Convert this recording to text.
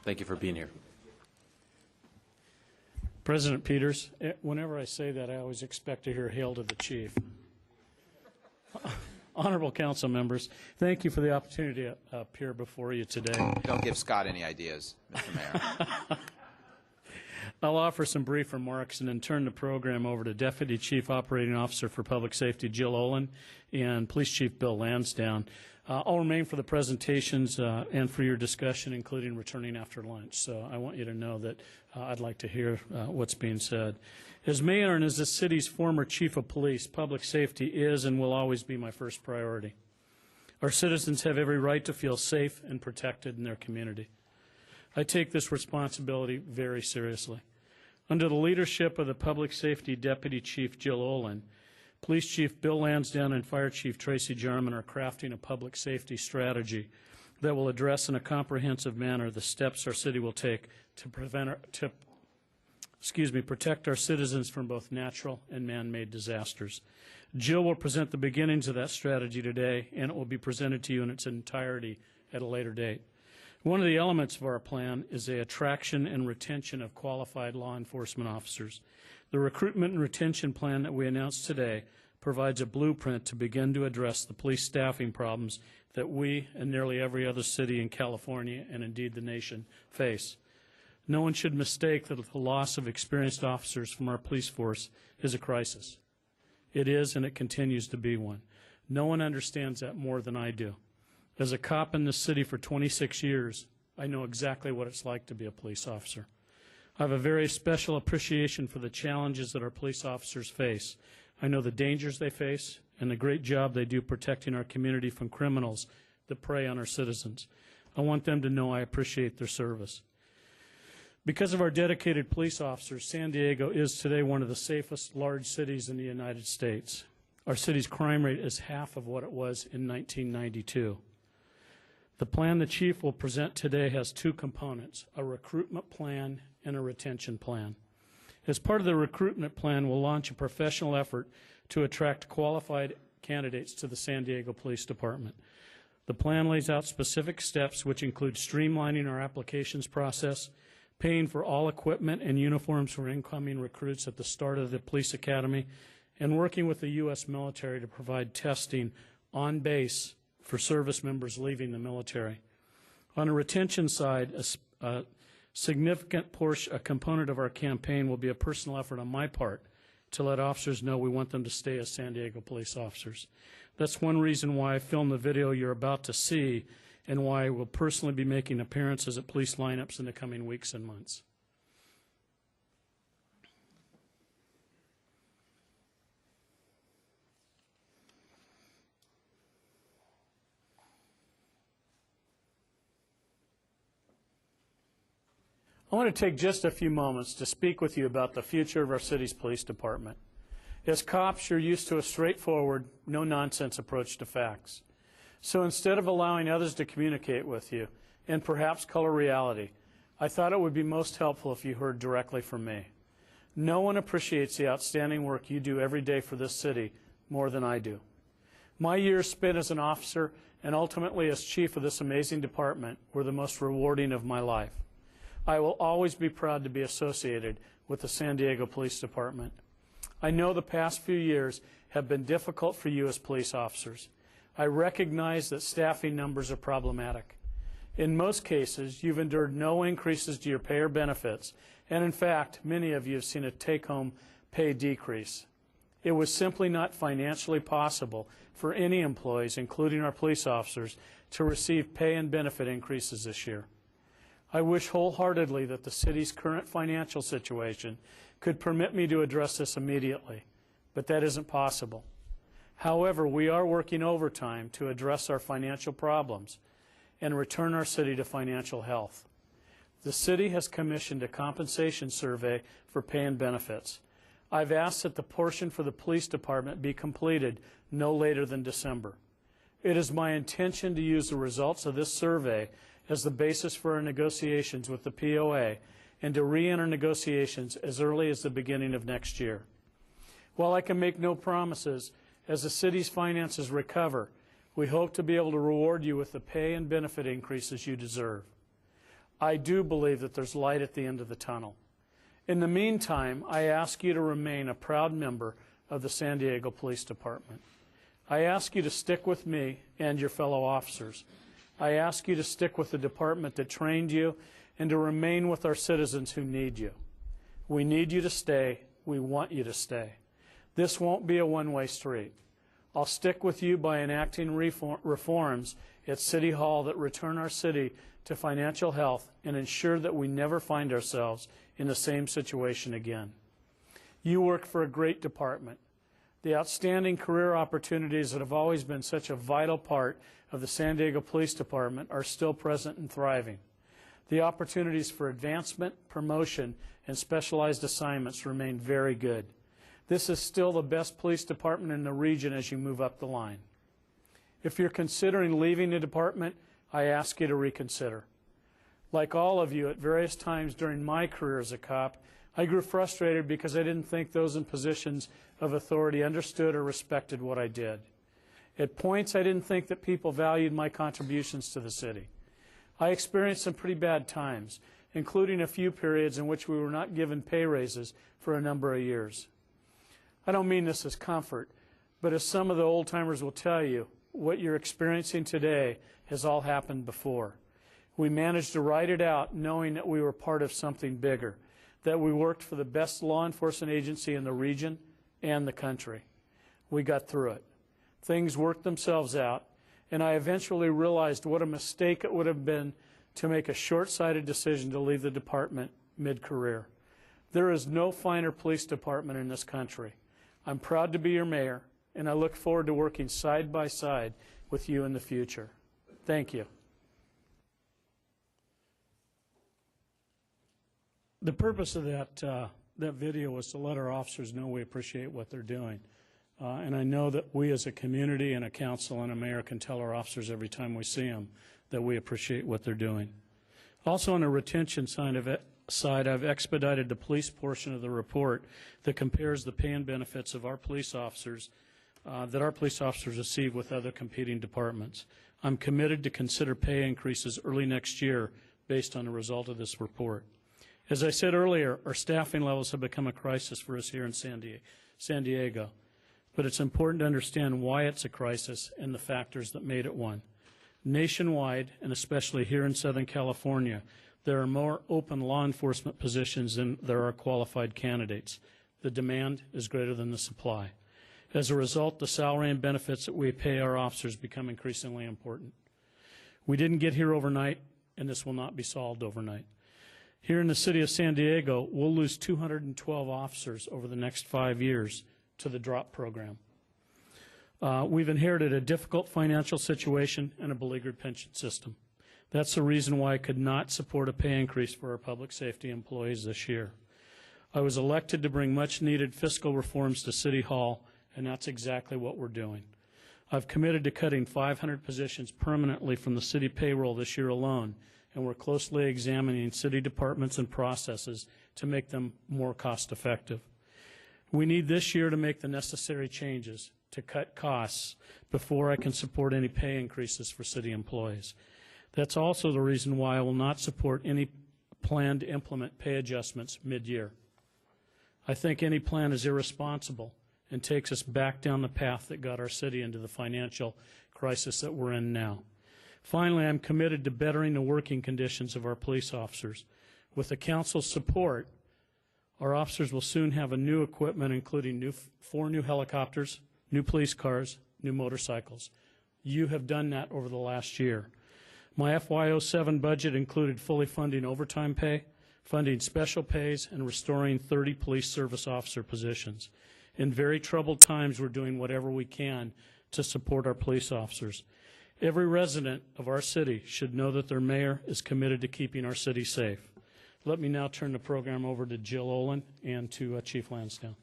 Thank you for being here. President Peters, whenever I say that, I always expect to hear "Hail to the Chief." Honorable Council members, thank you for the opportunity to appear before you today. Don't give Scott any ideas, Mr. Mayor. I'll offer some brief remarks and then turn the program over to Deputy Chief Operating Officer for Public Safety Jill Olin and Police Chief Bill Lansdowne. I'll remain for the presentations and for your discussion, including returning after lunch. So I want you to know that I'd like to hear what's being said. As mayor and as the city's former chief of police, public safety is and will always be my first priority. Our citizens have every right to feel safe and protected in their community. I take this responsibility very seriously. Under the leadership of the Public Safety Deputy Chief Jill Olin, Police Chief Bill Lansdowne and Fire Chief Tracy Jarman are crafting a public safety strategy that will address in a comprehensive manner the steps our city will take to protect our citizens from both natural and man-made disasters. Jill will present the beginnings of that strategy today, and it will be presented to you in its entirety at a later date. One of the elements of our plan is the attraction and retention of qualified law enforcement officers. The recruitment and retention plan that we announced today provides a blueprint to begin to address the police staffing problems that we and nearly every other city in California and indeed the nation face. No one should mistake that the loss of experienced officers from our police force is a crisis. It is, and it continues to be one. No one understands that more than I do. As a cop in this city for 26 years, I know exactly what it's like to be a police officer. I have a very special appreciation for the challenges that our police officers face. I know the dangers they face and the great job they do protecting our community from criminals that prey on our citizens. I want them to know I appreciate their service. Because of our dedicated police officers, San Diego is today one of the safest large cities in the United States. Our city's crime rate is half of what it was in 1992. The plan the Chief will present today has two components, a recruitment plan and a retention plan. As part of the recruitment plan, we'll launch a professional effort to attract qualified candidates to the San Diego Police Department. The plan lays out specific steps which include streamlining our applications process, paying for all equipment and uniforms for incoming recruits at the start of the police academy, and working with the U.S. military to provide testing on base for service members leaving the military. On the retention side, a significant portion, a component of our campaign will be a personal effort on my part to let officers know we want them to stay as San Diego police officers. That's one reason why I filmed the video you're about to see and why I will personally be making appearances at police lineups in the coming weeks and months. I want to take just a few moments to speak with you about the future of our city's police department. As cops, you're used to a straightforward, no-nonsense approach to facts. So instead of allowing others to communicate with you and perhaps color reality, I thought it would be most helpful if you heard directly from me. No one appreciates the outstanding work you do every day for this city more than I do. My years spent as an officer and ultimately as chief of this amazing department were the most rewarding of my life. I will always be proud to be associated with the San Diego Police Department. I know the past few years have been difficult for you as police officers. I recognize that staffing numbers are problematic. In most cases, you've endured no increases to your pay or benefits, and in fact, many of you have seen a take-home pay decrease. It was simply not financially possible for any employees, including our police officers, to receive pay and benefit increases this year. I wish wholeheartedly that the city's current financial situation could permit me to address this immediately, but that isn't possible. However, we are working overtime to address our financial problems and return our city to financial health. The city has commissioned a compensation survey for pay and benefits. I've asked that the portion for the police department be completed no later than December. It is my intention to use the results of this survey as the basis for our negotiations with the POA and to re-enter negotiations as early as the beginning of next year. While I can make no promises, as the city's finances recover, we hope to be able to reward you with the pay and benefit increases you deserve. I do believe that there's light at the end of the tunnel. In the meantime, I ask you to remain a proud member of the San Diego Police Department. I ask you to stick with me and your fellow officers. I ask you to stick with the department that trained you and to remain with our citizens who need you. We need you to stay. We want you to stay. This won't be a one-way street. I'll stick with you by enacting reforms at City Hall that return our city to financial health and ensure that we never find ourselves in the same situation again. You work for a great department. The outstanding career opportunities that have always been such a vital part of the San Diego Police Department are still present and thriving. The opportunities for advancement, promotion, and specialized assignments remain very good. This is still the best police department in the region as you move up the line. If you're considering leaving the department, I ask you to reconsider. Like all of you, at various times during my career as a cop, I grew frustrated because I didn't think those in positions of authority understood or respected what I did. At points, I didn't think that people valued my contributions to the city. I experienced some pretty bad times, including a few periods in which we were not given pay raises for a number of years. I don't mean this as comfort, but as some of the old-timers will tell you, what you're experiencing today has all happened before. We managed to ride it out knowing that we were part of something bigger, that we worked for the best law enforcement agency in the region and the country. We got through it. Things worked themselves out, and I eventually realized what a mistake it would have been to make a short-sighted decision to leave the department mid-career. There is no finer police department in this country. I'm proud to be your mayor, and I look forward to working side by side with you in the future. Thank you. The purpose of that video was to let our officers know we appreciate what they're doing. And I know that we as a community and a council and a mayor can tell our officers every time we see them that we appreciate what they're doing. Also on the retention side, I've expedited the police portion of the report that compares the pay and benefits of our police officers that our police officers receive with other competing departments. I'm committed to consider pay increases early next year based on the result of this report. As I said earlier, our staffing levels have become a crisis for us here in San Diego, but it's important to understand why it's a crisis and the factors that made it one. Nationwide, and especially here in Southern California, there are more open law enforcement positions than there are qualified candidates. The demand is greater than the supply. As a result, the salary and benefits that we pay our officers become increasingly important. We didn't get here overnight, and this will not be solved overnight. Here in the city of San Diego, we'll lose 212 officers over the next 5 years to the DROP program. We've inherited a difficult financial situation and a beleaguered pension system. That's the reason why I could not support a pay increase for our public safety employees this year. I was elected to bring much-needed fiscal reforms to City Hall, and that's exactly what we're doing. I've committed to cutting 500 positions permanently from the city payroll this year alone, and we're closely examining city departments and processes to make them more cost-effective. We need this year to make the necessary changes to cut costs before I can support any pay increases for city employees. That's also the reason why I will not support any plan to implement pay adjustments mid-year. I think any plan is irresponsible and takes us back down the path that got our city into the financial crisis that we're in now. Finally, I'm committed to bettering the working conditions of our police officers. With the council's support, our officers will soon have a new equipment, including 4 new helicopters, new police cars, new motorcycles. You have done that over the last year. My FY07 budget included fully funding overtime pay, funding special pays, and restoring 30 police service officer positions. In very troubled times, we're doing whatever we can to support our police officers. Every resident of our city should know that their mayor is committed to keeping our city safe. Let me now turn the program over to Jill Olin and to Chief Lansdowne.